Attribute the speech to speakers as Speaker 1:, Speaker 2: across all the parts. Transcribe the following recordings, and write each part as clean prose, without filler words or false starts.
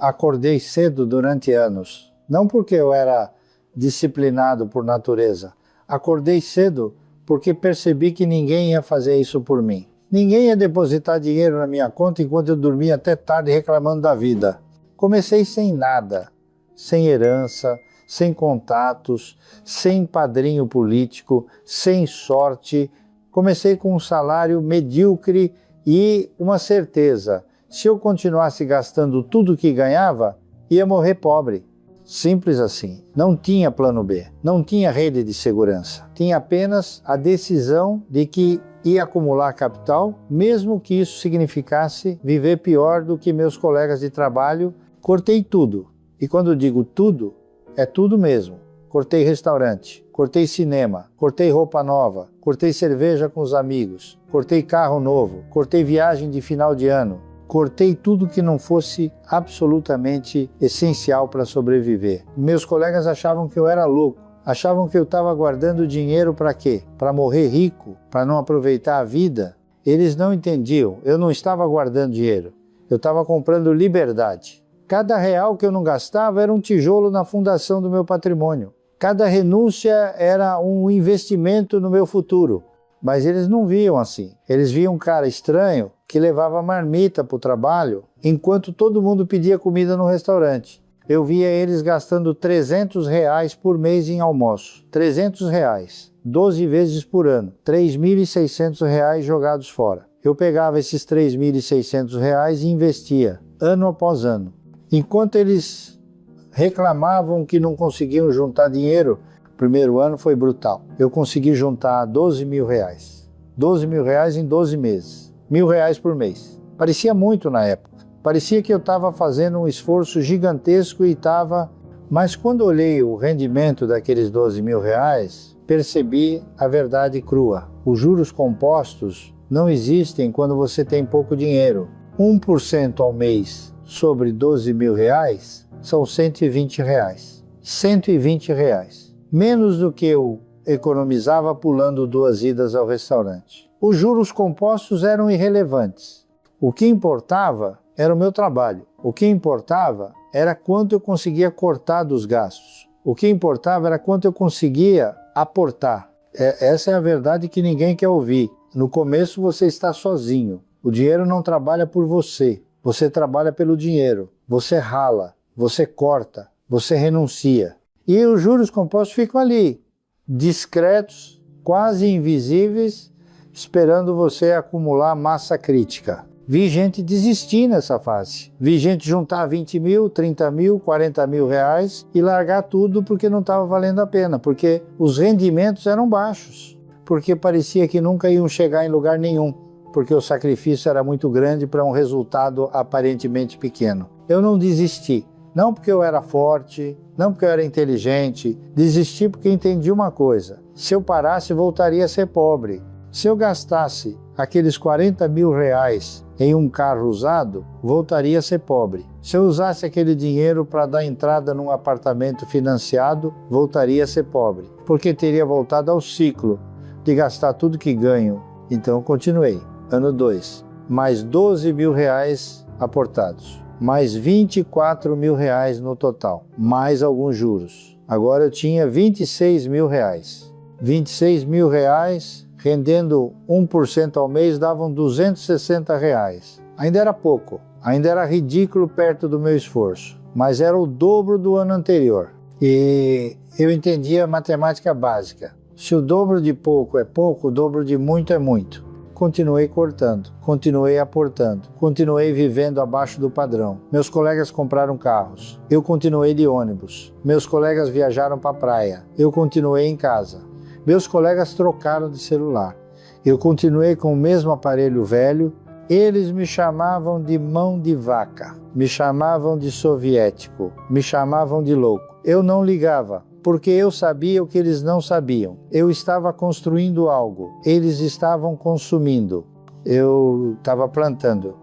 Speaker 1: acordei cedo durante anos. Não porque eu era disciplinado por natureza. Acordei cedo porque percebi que ninguém ia fazer isso por mim. Ninguém ia depositar dinheiro na minha conta enquanto eu dormia até tarde reclamando da vida. Comecei sem nada, sem herança, sem contatos, sem padrinho político, sem sorte. Comecei com um salário medíocre e uma certeza. Se eu continuasse gastando tudo que ganhava, ia morrer pobre. Simples assim. Não tinha plano B, não tinha rede de segurança. Tinha apenas a decisão de que ia acumular capital, mesmo que isso significasse viver pior do que meus colegas de trabalho. Cortei tudo. E quando digo tudo, é tudo mesmo. Cortei restaurante, cortei cinema, cortei roupa nova, cortei cerveja com os amigos, cortei carro novo, cortei viagem de final de ano. Cortei tudo que não fosse absolutamente essencial para sobreviver. Meus colegas achavam que eu era louco, achavam que eu estava guardando dinheiro para quê? Para morrer rico, para não aproveitar a vida. Eles não entendiam, eu não estava guardando dinheiro, eu estava comprando liberdade. Cada real que eu não gastava era um tijolo na fundação do meu patrimônio. Cada renúncia era um investimento no meu futuro. Mas eles não viam assim. Eles viam um cara estranho que levava marmita para o trabalho enquanto todo mundo pedia comida no restaurante. Eu via eles gastando R$300 por mês em almoço. R$300, 12 vezes por ano. R$3.600 jogados fora. Eu pegava esses R$3.600 e investia, ano após ano. Enquanto eles reclamavam que não conseguiam juntar dinheiro, o primeiro ano foi brutal. Eu consegui juntar R$12 mil. R$12 mil em 12 meses. R$1.000 por mês. Parecia muito na época. Parecia que eu estava fazendo um esforço gigantesco e estava... Mas quando olhei o rendimento daqueles R$12 mil, percebi a verdade crua. Os juros compostos não existem quando você tem pouco dinheiro. 1% ao mês sobre R$12 mil são R$120. R$120. Menos do que eu economizava pulando 2 idas ao restaurante. Os juros compostos eram irrelevantes. O que importava era o meu trabalho. O que importava era quanto eu conseguia cortar dos gastos. O que importava era quanto eu conseguia aportar. Essa é a verdade que ninguém quer ouvir. No começo você está sozinho. O dinheiro não trabalha por você. Você trabalha pelo dinheiro. Você rala, você corta, você renuncia. E os juros compostos ficam ali, discretos, quase invisíveis, esperando você acumular massa crítica. Vi gente desistir nessa fase. Vi gente juntar 20 mil, 30 mil, 40 mil reais e largar tudo porque não estava valendo a pena, porque os rendimentos eram baixos, porque parecia que nunca iam chegar em lugar nenhum, porque o sacrifício era muito grande para um resultado aparentemente pequeno. Eu não desisti. Não porque eu era forte, não porque eu era inteligente, desisti porque entendi uma coisa: se eu parasse, voltaria a ser pobre. Se eu gastasse aqueles 40 mil reais em um carro usado, voltaria a ser pobre. Se eu usasse aquele dinheiro para dar entrada num apartamento financiado, voltaria a ser pobre, porque teria voltado ao ciclo de gastar tudo que ganho. Então eu continuei. Ano 2, mais 12 mil reais aportados. Mais 24 mil reais no total, mais alguns juros. Agora eu tinha 26 mil reais. 26 mil reais, rendendo 1% ao mês, davam 260 reais. Ainda era pouco, ainda era ridículo perto do meu esforço, mas era o dobro do ano anterior. E eu entendia a matemática básica. Se o dobro de pouco é pouco, o dobro de muito é muito. Continuei cortando, continuei aportando, continuei vivendo abaixo do padrão. Meus colegas compraram carros, eu continuei de ônibus. Meus colegas viajaram para a praia, eu continuei em casa. Meus colegas trocaram de celular, eu continuei com o mesmo aparelho velho. Eles me chamavam de mão de vaca, me chamavam de soviético, me chamavam de louco. Eu não ligava, porque eu sabia o que eles não sabiam. Eu estava construindo algo, eles estavam consumindo. Eu estava plantando,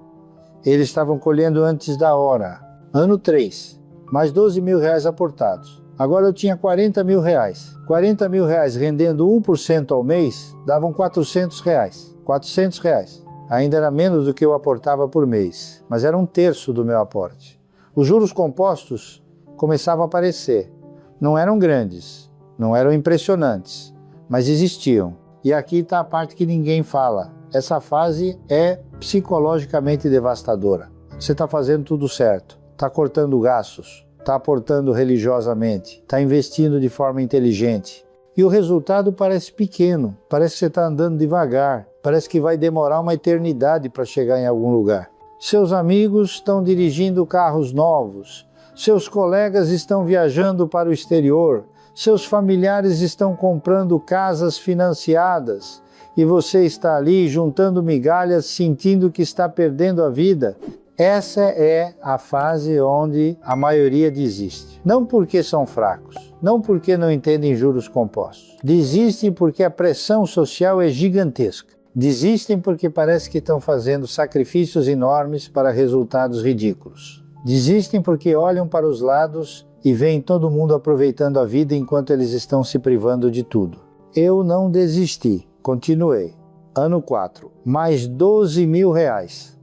Speaker 1: eles estavam colhendo antes da hora. Ano 3, mais 12 mil reais aportados. Agora eu tinha 40 mil reais. 40 mil reais rendendo 1% ao mês, davam 400 reais. 400 reais. Ainda era menos do que eu aportava por mês, mas era 1/3 do meu aporte. Os juros compostos começavam a aparecer. Não eram grandes, não eram impressionantes, mas existiam. E aqui está a parte que ninguém fala. Essa fase é psicologicamente devastadora. Você está fazendo tudo certo, está cortando gastos, está aportando religiosamente, está investindo de forma inteligente. E o resultado parece pequeno, parece que você está andando devagar, parece que vai demorar uma eternidade para chegar em algum lugar. Seus amigos estão dirigindo carros novos, seus colegas estão viajando para o exterior, seus familiares estão comprando casas financiadas e você está ali juntando migalhas, sentindo que está perdendo a vida. Essa é a fase onde a maioria desiste. Não porque são fracos, não porque não entendem juros compostos. Desistem porque a pressão social é gigantesca. Desistem porque parece que estão fazendo sacrifícios enormes para resultados ridículos. Desistem porque olham para os lados e veem todo mundo aproveitando a vida enquanto eles estão se privando de tudo. Eu não desisti, continuei. Ano 4, mais 12 mil reais.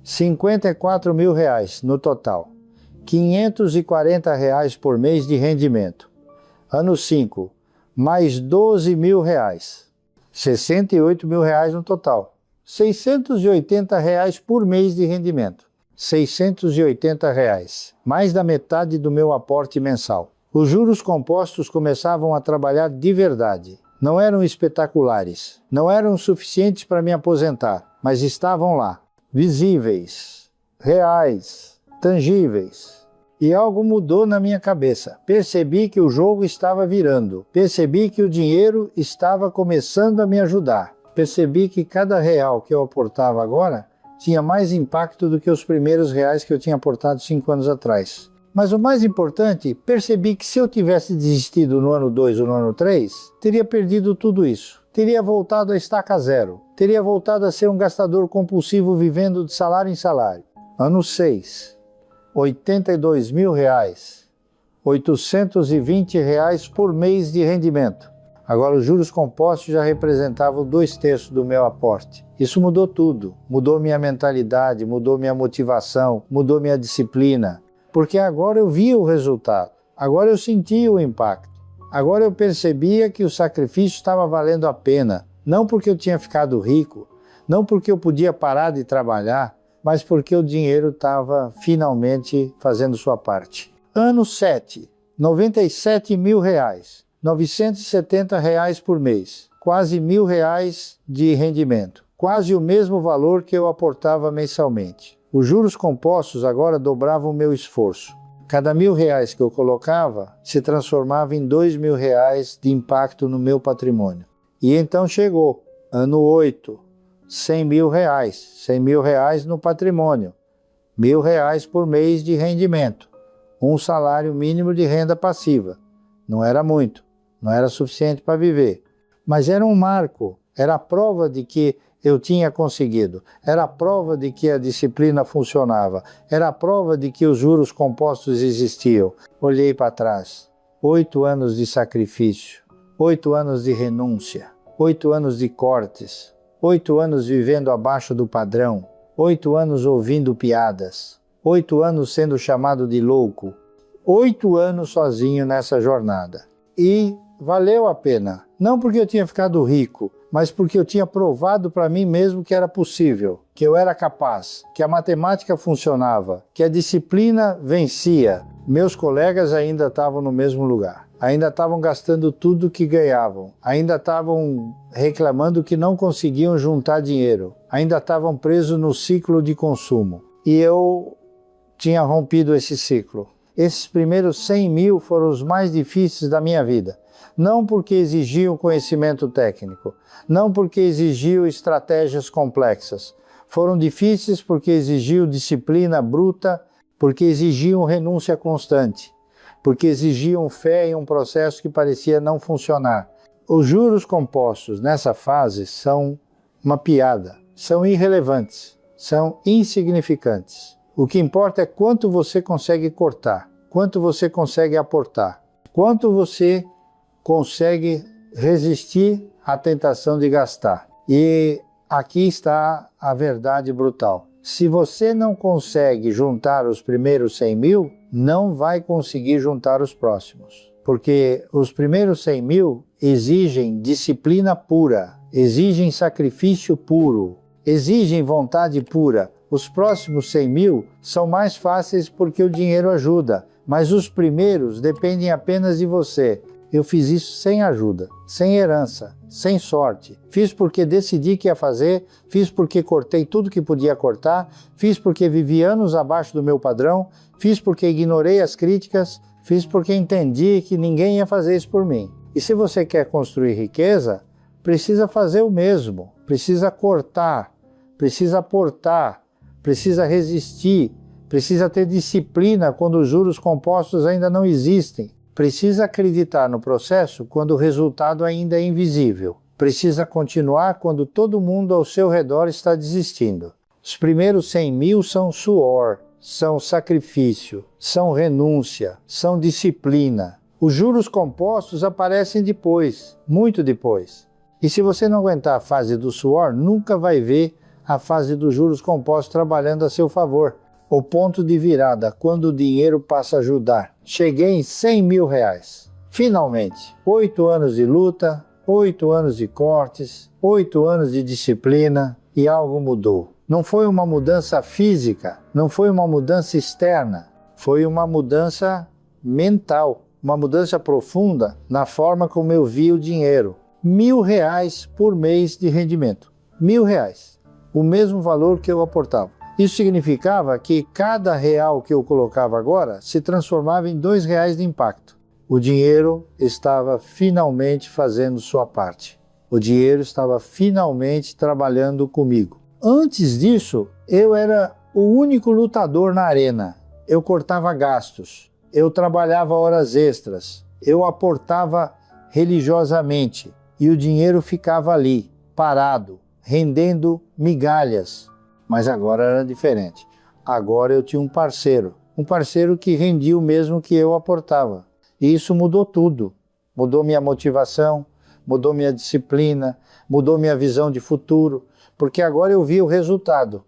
Speaker 1: 54 mil reais no total. 540 reais por mês de rendimento. Ano 5, mais 12 mil reais. 68 mil reais no total. 680 reais por mês de rendimento. 680 reais. Mais da metade do meu aporte mensal. Os juros compostos começavam a trabalhar de verdade. Não eram espetaculares. Não eram suficientes para me aposentar, mas estavam lá. Visíveis, reais, tangíveis. E algo mudou na minha cabeça. Percebi que o jogo estava virando. Percebi que o dinheiro estava começando a me ajudar. Percebi que cada real que eu aportava agora tinha mais impacto do que os primeiros reais que eu tinha aportado 5 anos atrás. Mas o mais importante, percebi que se eu tivesse desistido no ano 2 ou no ano 3, teria perdido tudo isso. Teria voltado a estaca zero. Teria voltado a ser um gastador compulsivo vivendo de salário em salário. Ano 6, 82 mil reais, 820 reais por mês de rendimento. Agora os juros compostos já representavam 2/3 do meu aporte. Isso mudou tudo. Mudou minha mentalidade, mudou minha motivação, mudou minha disciplina. Porque agora eu via o resultado. Agora eu sentia o impacto. Agora eu percebia que o sacrifício estava valendo a pena, não porque eu tinha ficado rico, não porque eu podia parar de trabalhar, mas porque o dinheiro estava finalmente fazendo sua parte. Ano 7, 97 mil reais, 970 reais por mês, quase R$1.000 de rendimento, quase o mesmo valor que eu aportava mensalmente. Os juros compostos agora dobravam o meu esforço. Cada R$1.000 que eu colocava se transformava em R$2.000 de impacto no meu patrimônio. E então chegou, ano 8, 100 mil reais, 100 mil reais no patrimônio, R$1.000 por mês de rendimento, um salário mínimo de renda passiva. Não era muito, não era suficiente para viver, mas era um marco, era a prova de que eu tinha conseguido, era a prova de que a disciplina funcionava, era a prova de que os juros compostos existiam. Olhei para trás, 8 anos de sacrifício, 8 anos de renúncia, 8 anos de cortes, 8 anos vivendo abaixo do padrão, 8 anos ouvindo piadas, 8 anos sendo chamado de louco, 8 anos sozinho nessa jornada. E valeu a pena, não porque eu tinha ficado rico, mas porque eu tinha provado para mim mesmo que era possível, que eu era capaz, que a matemática funcionava, que a disciplina vencia. Meus colegas ainda estavam no mesmo lugar, ainda estavam gastando tudo que ganhavam, ainda estavam reclamando que não conseguiam juntar dinheiro, ainda estavam presos no ciclo de consumo. E eu tinha rompido esse ciclo. Esses primeiros 100 mil foram os mais difíceis da minha vida. Não porque exigiam conhecimento técnico, não porque exigiam estratégias complexas. Foram difíceis porque exigiam disciplina bruta, porque exigiam renúncia constante, porque exigiam fé em um processo que parecia não funcionar. Os juros compostos nessa fase são uma piada, são irrelevantes, são insignificantes. O que importa é quanto você consegue cortar, quanto você consegue aportar, quanto você consegue resistir à tentação de gastar. E aqui está a verdade brutal. Se você não consegue juntar os primeiros 100 mil, não vai conseguir juntar os próximos. Porque os primeiros 100 mil exigem disciplina pura, exigem sacrifício puro, exigem vontade pura. Os próximos 100 mil são mais fáceis porque o dinheiro ajuda, mas os primeiros dependem apenas de você. Eu fiz isso sem ajuda, sem herança, sem sorte. Fiz porque decidi que ia fazer, fiz porque cortei tudo que podia cortar, fiz porque vivi anos abaixo do meu padrão, fiz porque ignorei as críticas, fiz porque entendi que ninguém ia fazer isso por mim. E se você quer construir riqueza, precisa fazer o mesmo, precisa cortar, precisa aportar, precisa resistir, precisa ter disciplina quando os juros compostos ainda não existem. Precisa acreditar no processo quando o resultado ainda é invisível. Precisa continuar quando todo mundo ao seu redor está desistindo. Os primeiros 100 mil são suor, são sacrifício, são renúncia, são disciplina. Os juros compostos aparecem depois, muito depois. E se você não aguentar a fase do suor, nunca vai ver a fase dos juros compostos trabalhando a seu favor. O ponto de virada, quando o dinheiro passa a ajudar. Cheguei em 100 mil reais. Finalmente, 8 anos de luta, 8 anos de cortes, 8 anos de disciplina e algo mudou. Não foi uma mudança física, não foi uma mudança externa, foi uma mudança mental, uma mudança profunda na forma como eu vi o dinheiro. R$1.000 por mês de rendimento. R$1.000, o mesmo valor que eu aportava. Isso significava que cada real que eu colocava agora se transformava em R$2 de impacto. O dinheiro estava finalmente fazendo sua parte. O dinheiro estava finalmente trabalhando comigo. Antes disso, eu era o único lutador na arena. Eu cortava gastos, eu trabalhava horas extras, eu aportava religiosamente e o dinheiro ficava ali, parado, rendendo migalhas. Mas agora era diferente. Agora eu tinha um parceiro que rendia o mesmo que eu aportava. E isso mudou tudo. Mudou minha motivação, mudou minha disciplina, mudou minha visão de futuro, porque agora eu via o resultado.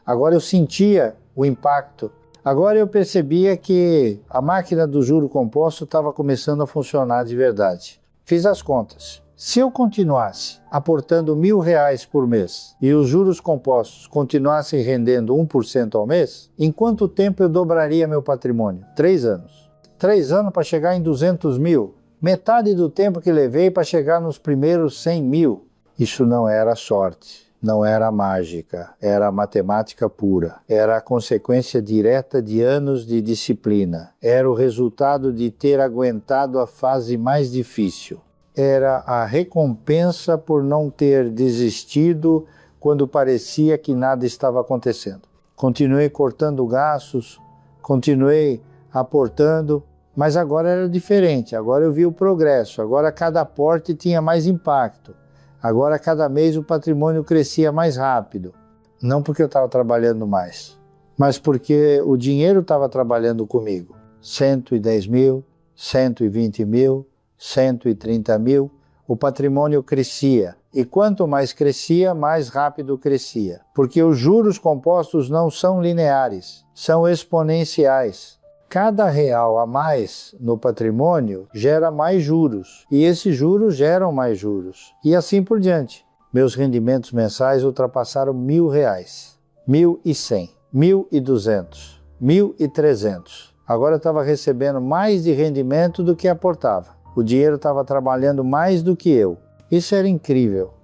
Speaker 1: Agora eu sentia o impacto. Agora eu percebia que a máquina do juro composto estava começando a funcionar de verdade. Fiz as contas. Se eu continuasse aportando R$1.000 por mês e os juros compostos continuassem rendendo 1% ao mês, em quanto tempo eu dobraria meu patrimônio? 3 anos. 3 anos para chegar em 200 mil. Metade do tempo que levei para chegar nos primeiros 100 mil. Isso não era sorte, não era mágica, era matemática pura. Era a consequência direta de anos de disciplina. Era o resultado de ter aguentado a fase mais difícil. Era a recompensa por não ter desistido quando parecia que nada estava acontecendo. Continuei cortando gastos, continuei aportando, mas agora era diferente. Agora eu vi o progresso, agora cada aporte tinha mais impacto. Agora cada mês o patrimônio crescia mais rápido. Não porque eu estava trabalhando mais, mas porque o dinheiro estava trabalhando comigo. 110 mil, 120 mil, 130 mil, o patrimônio crescia. E quanto mais crescia, mais rápido crescia. Porque os juros compostos não são lineares, são exponenciais. Cada real a mais no patrimônio gera mais juros. E esses juros geram mais juros. E assim por diante. Meus rendimentos mensais ultrapassaram R$1.000. 1.100, 1.200, 1.300. Agora eu estava recebendo mais de rendimento do que aportava. O dinheiro estava trabalhando mais do que eu. Isso era incrível.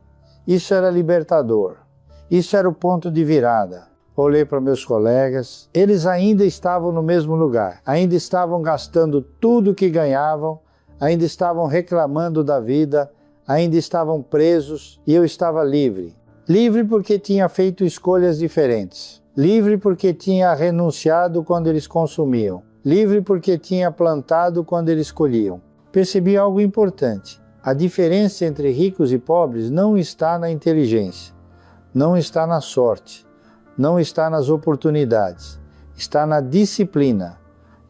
Speaker 1: Isso era libertador. Isso era o ponto de virada. Olhei para meus colegas. Eles ainda estavam no mesmo lugar. Ainda estavam gastando tudo que ganhavam. Ainda estavam reclamando da vida. Ainda estavam presos. E eu estava livre. Livre porque tinha feito escolhas diferentes. Livre porque tinha renunciado quando eles consumiam. Livre porque tinha plantado quando eles colhiam. Percebi algo importante. A diferença entre ricos e pobres não está na inteligência, não está na sorte, não está nas oportunidades, está na disciplina,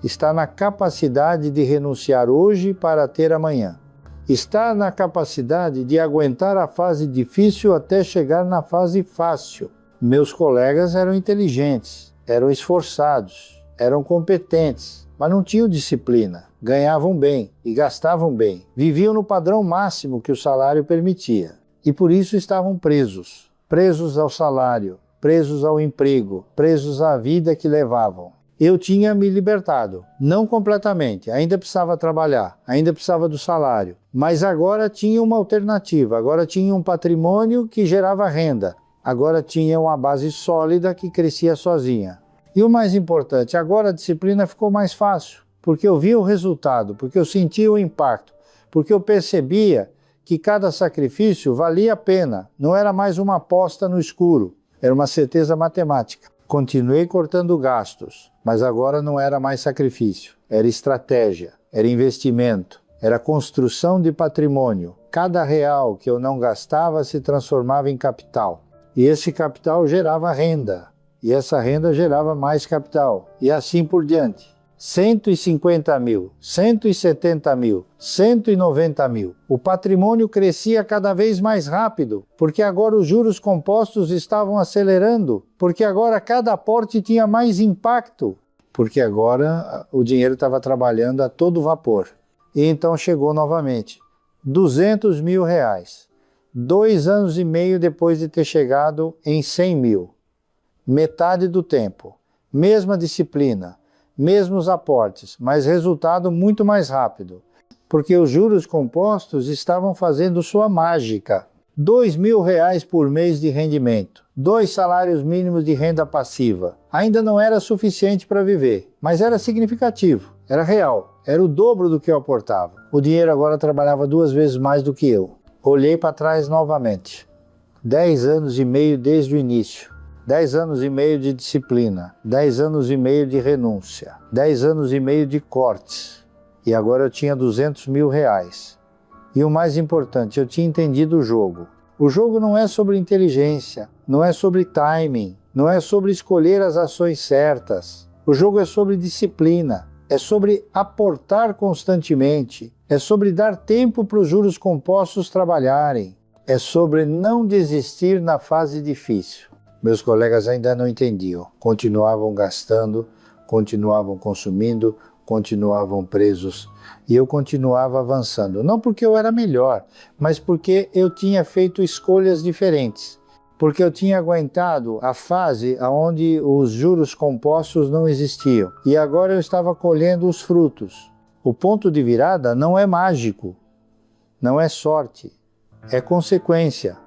Speaker 1: está na capacidade de renunciar hoje para ter amanhã. Está na capacidade de aguentar a fase difícil até chegar na fase fácil. Meus colegas eram inteligentes, eram esforçados, eram competentes, mas não tinham disciplina. Ganhavam bem e gastavam bem. Viviam no padrão máximo que o salário permitia. E por isso estavam presos. Presos ao salário, presos ao emprego, presos à vida que levavam. Eu tinha me libertado, não completamente, ainda precisava trabalhar, ainda precisava do salário, mas agora tinha uma alternativa, agora tinha um patrimônio que gerava renda, agora tinha uma base sólida que crescia sozinha. E o mais importante, agora a disciplina ficou mais fácil, porque eu via o resultado, porque eu sentia o impacto, porque eu percebia que cada sacrifício valia a pena, não era mais uma aposta no escuro, era uma certeza matemática. Continuei cortando gastos, mas agora não era mais sacrifício, era estratégia, era investimento, era construção de patrimônio. Cada real que eu não gastava se transformava em capital. E esse capital gerava renda, e essa renda gerava mais capital, e assim por diante. 150 mil, 170 mil, 190 mil. O patrimônio crescia cada vez mais rápido, porque agora os juros compostos estavam acelerando, porque agora cada aporte tinha mais impacto, porque agora o dinheiro estava trabalhando a todo vapor. E então chegou novamente, 200 mil reais, 2 anos e meio depois de ter chegado em 100 mil. Metade do tempo, mesma disciplina, mesmos aportes, mas resultado muito mais rápido, porque os juros compostos estavam fazendo sua mágica. 2 mil reais por mês de rendimento, 2 salários mínimos de renda passiva. Ainda não era suficiente para viver, mas era significativo, era real, era o dobro do que eu aportava. O dinheiro agora trabalhava 2 vezes mais do que eu. Olhei para trás novamente. 10 anos e meio desde o início. 10 anos e meio de disciplina, 10 anos e meio de renúncia, 10 anos e meio de cortes. E agora eu tinha 200 mil reais. E o mais importante, eu tinha entendido o jogo. O jogo não é sobre inteligência, não é sobre timing, não é sobre escolher as ações certas. O jogo é sobre disciplina, é sobre aportar constantemente, é sobre dar tempo para os juros compostos trabalharem, é sobre não desistir na fase difícil. Meus colegas ainda não entendiam, continuavam gastando, continuavam consumindo, continuavam presos e eu continuava avançando. Não porque eu era melhor, mas porque eu tinha feito escolhas diferentes. Porque eu tinha aguentado a fase onde os juros compostos não existiam. E agora eu estava colhendo os frutos. O ponto de virada não é mágico, não é sorte, é consequência.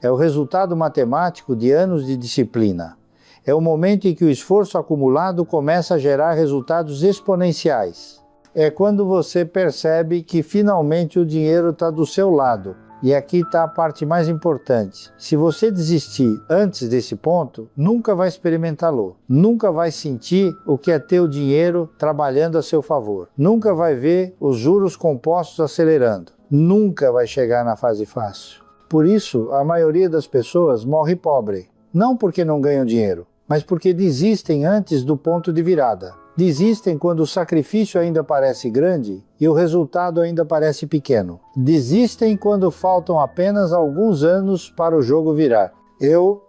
Speaker 1: É o resultado matemático de anos de disciplina. É o momento em que o esforço acumulado começa a gerar resultados exponenciais. É quando você percebe que finalmente o dinheiro está do seu lado. E aqui está a parte mais importante. Se você desistir antes desse ponto, nunca vai experimentá-lo. Nunca vai sentir o que é ter o dinheiro trabalhando a seu favor. Nunca vai ver os juros compostos acelerando. Nunca vai chegar na fase fácil. Por isso, a maioria das pessoas morre pobre. Não porque não ganham dinheiro, mas porque desistem antes do ponto de virada. Desistem quando o sacrifício ainda parece grande e o resultado ainda parece pequeno. Desistem quando faltam apenas alguns anos para o jogo virar. Eu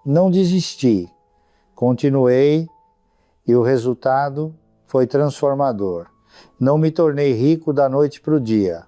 Speaker 1: não desisti. Continuei e o resultado foi transformador. Não me tornei rico da noite para o dia,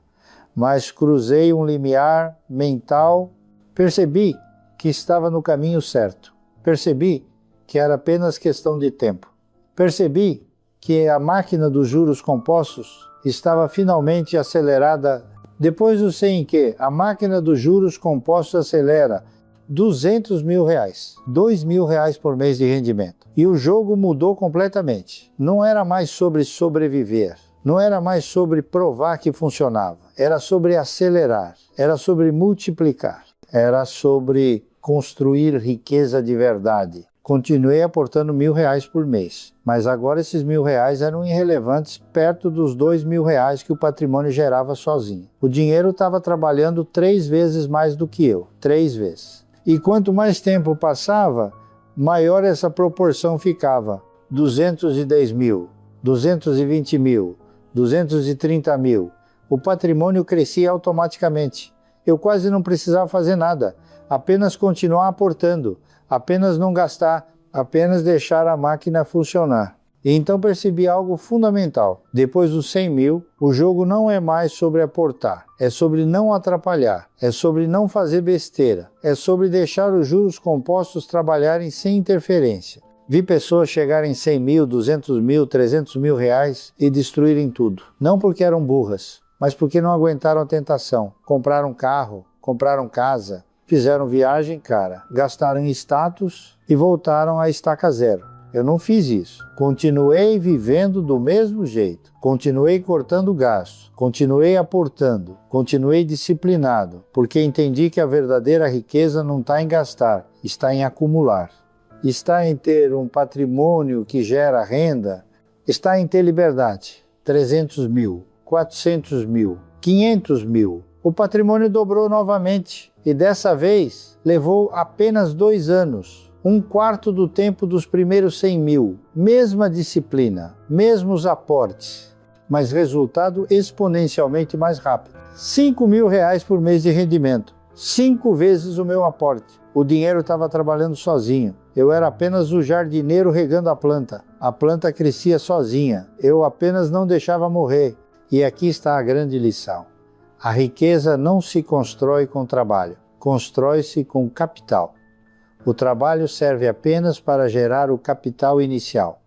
Speaker 1: mas cruzei um limiar mental, percebi que estava no caminho certo. Percebi que era apenas questão de tempo. Percebi que a máquina dos juros compostos estava finalmente acelerada. Depois do sei em que a máquina dos juros compostos acelera 200 mil reais, 2 mil reais por mês de rendimento. E o jogo mudou completamente. Não era mais sobre sobreviver. Não era mais sobre provar que funcionava, era sobre acelerar, era sobre multiplicar, era sobre construir riqueza de verdade. Continuei aportando 1.000 reais por mês, mas agora esses 1.000 reais eram irrelevantes perto dos 2 mil reais que o patrimônio gerava sozinho. O dinheiro estava trabalhando 3 vezes mais do que eu, 3 vezes. E quanto mais tempo passava, maior essa proporção ficava. 210 mil, 220 mil, 230 mil. O patrimônio crescia automaticamente. Eu quase não precisava fazer nada, apenas continuar aportando, apenas não gastar, apenas deixar a máquina funcionar. E então percebi algo fundamental. Depois dos 100 mil, o jogo não é mais sobre aportar, é sobre não atrapalhar, é sobre não fazer besteira, é sobre deixar os juros compostos trabalharem sem interferência. Vi pessoas chegarem em 100 mil, 200 mil, 300 mil reais e destruírem tudo. Não porque eram burras, mas porque não aguentaram a tentação. Compraram carro, compraram casa, fizeram viagem cara, gastaram em status e voltaram à estaca zero. Eu não fiz isso. Continuei vivendo do mesmo jeito. Continuei cortando gastos. Continuei aportando. Continuei disciplinado, porque entendi que a verdadeira riqueza não está em gastar, está em acumular. Está em ter um patrimônio que gera renda, está em ter liberdade. 300 mil, 400 mil, 500 mil. O patrimônio dobrou novamente e dessa vez levou apenas 2 anos. 1/4 do tempo dos primeiros 100 mil. Mesma disciplina, mesmos aportes, mas resultado exponencialmente mais rápido. 5 mil reais por mês de rendimento. 5 vezes o meu aporte. O dinheiro estava trabalhando sozinho. Eu era apenas o jardineiro regando a planta. A planta crescia sozinha. Eu apenas não deixava morrer. E aqui está a grande lição. A riqueza não se constrói com trabalho. Constrói-se com capital. O trabalho serve apenas para gerar o capital inicial.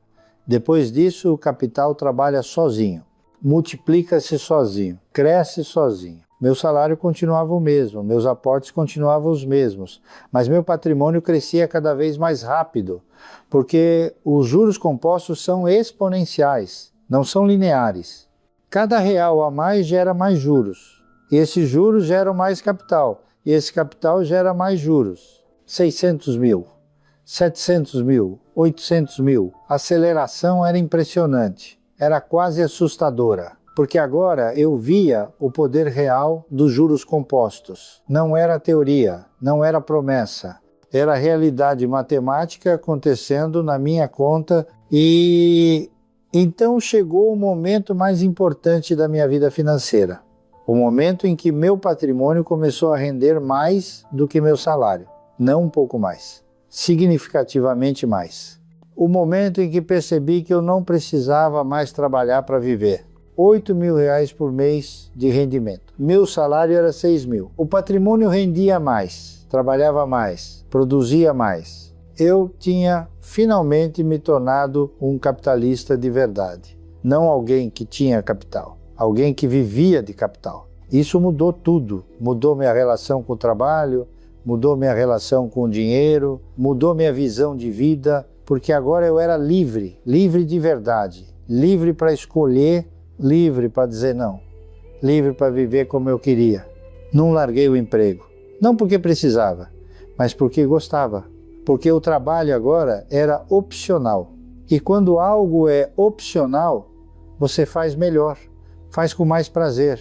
Speaker 1: Depois disso, o capital trabalha sozinho. Multiplica-se sozinho. Cresce sozinho. Meu salário continuava o mesmo, meus aportes continuavam os mesmos, mas meu patrimônio crescia cada vez mais rápido, porque os juros compostos são exponenciais, não são lineares. Cada real a mais gera mais juros, e esses juros geram mais capital, e esse capital gera mais juros. 600 mil, 700 mil, 800 mil. A aceleração era impressionante, era quase assustadora. Porque agora eu via o poder real dos juros compostos. Não era teoria, não era promessa. Era realidade matemática acontecendo na minha conta e então chegou o momento mais importante da minha vida financeira. O momento em que meu patrimônio começou a render mais do que meu salário. Não um pouco mais, significativamente mais. O momento em que percebi que eu não precisava mais trabalhar para viver. 8 mil reais por mês de rendimento. Meu salário era 6 mil. O patrimônio rendia mais, trabalhava mais, produzia mais. Eu tinha finalmente me tornado um capitalista de verdade. Não alguém que tinha capital, alguém que vivia de capital. Isso mudou tudo. Mudou minha relação com o trabalho, mudou minha relação com o dinheiro, mudou minha visão de vida, porque agora eu era livre, livre de verdade, livre para escolher, livre para dizer não, livre para viver como eu queria. Não larguei o emprego, não porque precisava, mas porque gostava, porque o trabalho agora era opcional. E quando algo é opcional, você faz melhor, faz com mais prazer,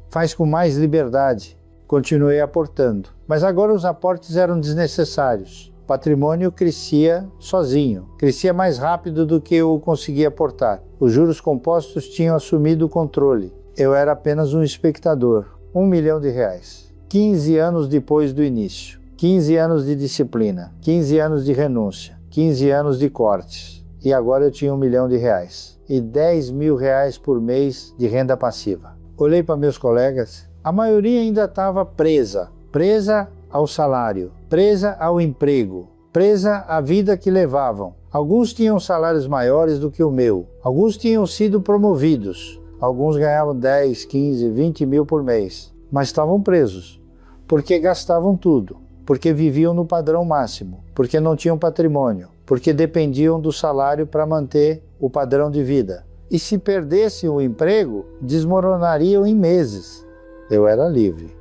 Speaker 1: faz com mais liberdade. Continuei aportando, mas agora os aportes eram desnecessários. O patrimônio crescia sozinho, crescia mais rápido do que eu conseguia aportar. Os juros compostos tinham assumido o controle. Eu era apenas um espectador. 1 milhão de reais. 15 anos depois do início. 15 anos de disciplina. 15 anos de renúncia. 15 anos de cortes. E agora eu tinha 1 milhão de reais. E 10 mil reais por mês de renda passiva. Olhei para meus colegas. A maioria ainda estava presa ao salário, presa ao emprego, presa à vida que levavam. Alguns tinham salários maiores do que o meu, alguns tinham sido promovidos, alguns ganhavam 10, 15, 20 mil por mês, mas estavam presos, porque gastavam tudo, porque viviam no padrão máximo, porque não tinham patrimônio, porque dependiam do salário para manter o padrão de vida. E se perdessem o emprego, desmoronariam em meses. Eu era livre.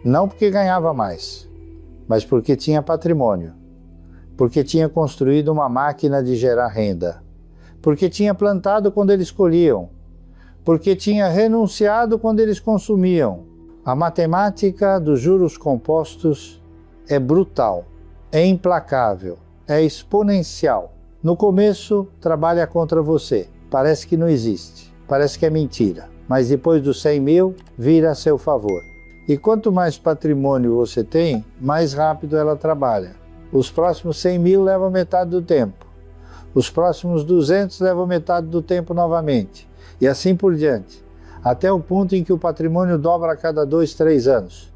Speaker 1: Não porque ganhava mais, mas porque tinha patrimônio, porque tinha construído uma máquina de gerar renda, porque tinha plantado quando eles colhiam, porque tinha renunciado quando eles consumiam. A matemática dos juros compostos é brutal, é implacável, é exponencial. No começo, trabalha contra você, parece que não existe, parece que é mentira. Mas depois dos 100 mil, vira a seu favor. E quanto mais patrimônio você tem, mais rápido ela trabalha. Os próximos 100 mil levam metade do tempo. Os próximos 200 levam metade do tempo novamente. E assim por diante. Até o ponto em que o patrimônio dobra a cada 2, 3 anos.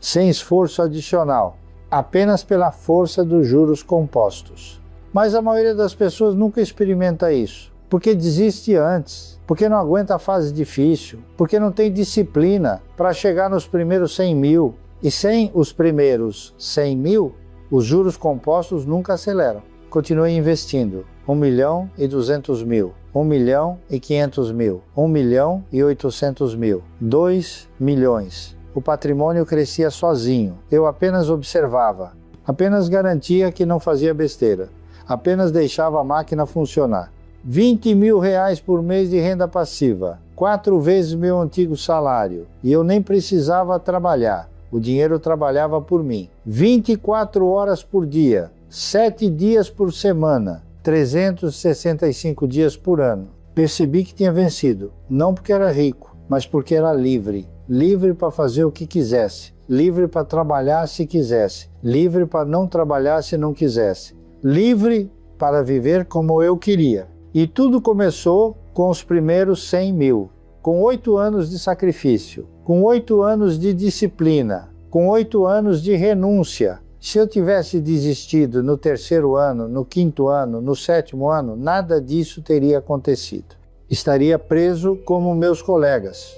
Speaker 1: Sem esforço adicional. Apenas pela força dos juros compostos. Mas a maioria das pessoas nunca experimenta isso. Porque desiste antes. Porque não aguenta a fase difícil. Porque não tem disciplina para chegar nos primeiros 100 mil. E sem os primeiros 100 mil, os juros compostos nunca aceleram. Continue investindo. 1.200.000, 1.500.000, 1.800.000, 2 milhões. O patrimônio crescia sozinho. Eu apenas observava. Apenas garantia que não fazia besteira. Apenas deixava a máquina funcionar. 20 mil reais por mês de renda passiva. 4 vezes meu antigo salário. E eu nem precisava trabalhar. O dinheiro trabalhava por mim. 24 horas por dia, 7 dias por semana, 365 dias por ano. Percebi que tinha vencido, não porque era rico, mas porque era livre. Livre para fazer o que quisesse, livre para trabalhar se quisesse, livre para não trabalhar se não quisesse, livre para viver como eu queria. E tudo começou com os primeiros 100 mil, com 8 anos de sacrifício, com 8 anos de disciplina, com 8 anos de renúncia. Se eu tivesse desistido no 3º ano, no 5º ano, no 7º ano, nada disso teria acontecido. Estaria preso como meus colegas,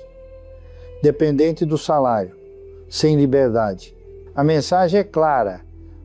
Speaker 1: dependente do salário, sem liberdade. A mensagem é clara.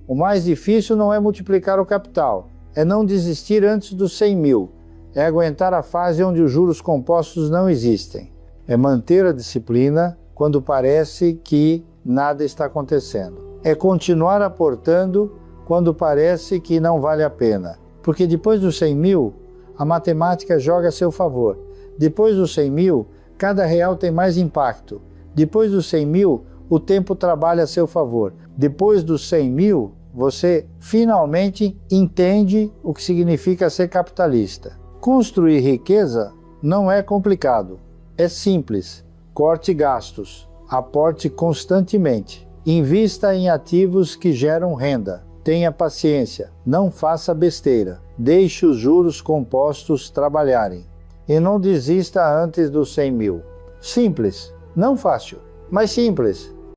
Speaker 1: O mais difícil não é multiplicar o capital, é não desistir antes dos 100 mil, é aguentar a fase onde os juros compostos não existem, é manter a disciplina quando parece que nada está acontecendo. É continuar aportando quando parece que não vale a pena. Porque depois dos 100 mil, a matemática joga a seu favor. Depois dos 100 mil, cada real tem mais impacto. Depois dos 100 mil, o tempo trabalha a seu favor. Depois dos 100 mil, você finalmente entende o que significa ser capitalista. Construir riqueza não é complicado. É simples. Corte gastos. Aporte constantemente. Invista em ativos que geram renda. Tenha paciência. Não faça besteira. Deixe os juros compostos trabalharem. E não desista antes dos 100 mil. Simples. Não fácil, mas simples.